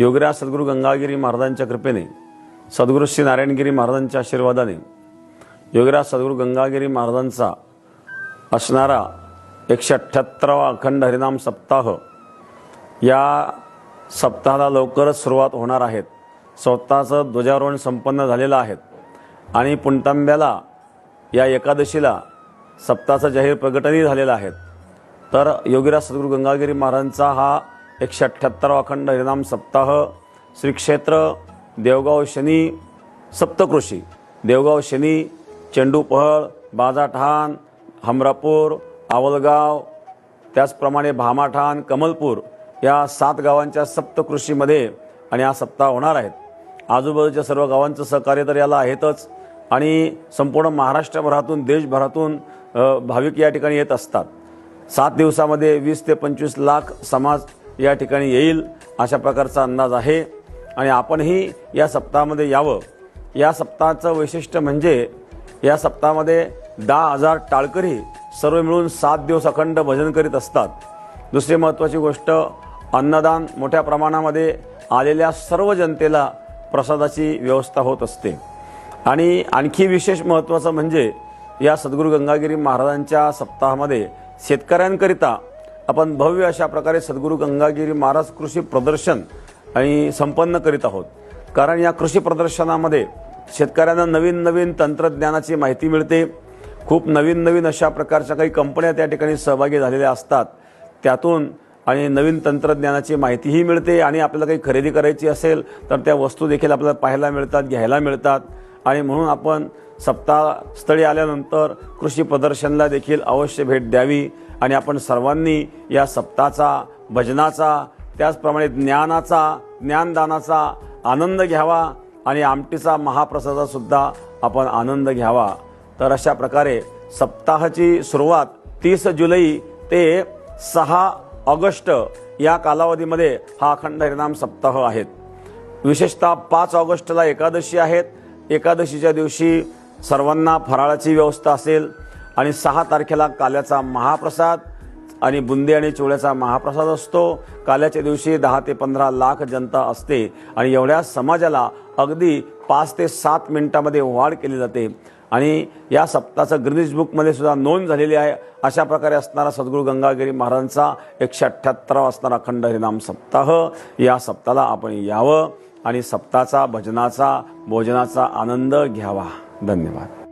योगीराज सद्गुरू गंगागिरी महाराजांच्या कृपेने, सद्गुरू श्री नारायणगिरी महाराजांच्या आशीर्वादाने योगीराज सद्गुरू गंगागिरी महाराजांचा असणारा 178वा अखंड हरिनाम सप्ताह या सप्ताहाला लवकरच सुरुवात होणार आहेत। स्वतःचं ध्वजारोहण संपन्न झालेलं आहे आणि पुणतांब्याला या एकादशीला सप्ताहाचं जाहीर प्रकटनही झालेलं आहे। तर योगीराज सद्गुरू गंगागिरी महाराजांचा हा 178वा अखंड हरिनाम सप्ताह श्री क्षेत्र देवगाव शनी सप्तकृषी, देवगाव शनी, चेंडूपहळ, बाजाठाण, हमरापूर, आवलगाव, त्याचप्रमाणे भामाठाण, कमलपूर या 7 गावांच्या सप्तकृषीमध्ये आणि हा सप्ताह होणार आहे। आजूबाजूच्या सर्व गावांचं सहकार्य तर याला आहेतच आणि संपूर्ण महाराष्ट्रभरातून, देशभरातून भाविक या ठिकाणी येत असतात। 7 दिवसामध्ये 20 ते 25 लाख समाज या ठिकाणी येईल अशा प्रकारचा अंदाज आहे आणि आपणही या सप्ताहामध्ये यावं। या सप्ताहाचं वैशिष्ट्य म्हणजे या सप्ताहामध्ये 10,000 टाळकरी सर्व मिळून 7 दिवस अखंड भजन करीत असतात। दुसरी महत्त्वाची गोष्ट, अन्नदान मोठ्या प्रमाणामध्ये आलेल्या सर्व जनतेला प्रसादाची व्यवस्था होत असते आणि आणखी विशेष महत्त्वाचं म्हणजे या सद्गुरू गंगागिरी महाराजांच्या सप्ताहामध्ये शेतकऱ्यांकरिता आपण भव्य अशा प्रकारे सद्गुरू गंगागिरी महाराज कृषी प्रदर्शन आणि संपन्न करीत आहोत। कारण या कृषी प्रदर्शनामध्ये शेतकऱ्यांना नवीन नवीन तंत्रज्ञानाची माहिती मिळते। खूप नवीन नवीन अशा प्रकारच्या काही कंपन्या त्या ठिकाणी सहभागी झालेल्या असतात, त्यातून आणि नवीन तंत्रज्ञानाची माहितीही मिळते आणि आपल्याला काही खरेदी करायची असेल तर त्या वस्तू देखील आपल्याला पाहायला मिळतात, घ्यायला मिळतात आणि म्हणून आपण सप्ताहस्थळी आल्यानंतर कृषी प्रदर्शनला देखील अवश्य भेट द्यावी आणि आपण सर्वांनी या सप्ताहाचा, भजनाचा, त्याचप्रमाणे ज्ञानाचा, ज्ञानदानाचा आनंद घ्यावा आणि आमटीचा महाप्रसादाचा सुद्धा आपण आनंद घ्यावा। तर अशा प्रकारे सप्ताहाची सुरुवात 30 जुलै ते 6 ऑगस्ट या कालावधीमध्ये हा अखंड हरिनाम सप्ताह आहेत। विशेषतः 5 ऑगस्टला एकादशी आहेत। एकादशीच्या दिवशी सर्वांना फराळाची व्यवस्था असेल आणि 6 तारखेला काल्याचा महाप्रसाद आणि बुंदी आणि चिवड्याचा महाप्रसाद असतो। काल्याच्या दिवशी 10 ते 15 लाख जनता असते आणि एवढ्या समाजाला अगदी 5 ते 7 मिनिटांमध्ये वाढ केली जाते आणि या सप्ताहाचं गिनीज बुकमध्ये सुद्धा नोंद झालेली आहे। अशा प्रकारे असणारा सद्गुरू गंगागिरी महाराजांचा 178वा असणारा अखंड हरिनाम सप्ताह, या सप्ताहाला आपण यावं आणि सप्ताहाचा, भजनाचा, भोजनाचा आनंद घ्यावा। धन्यवाद।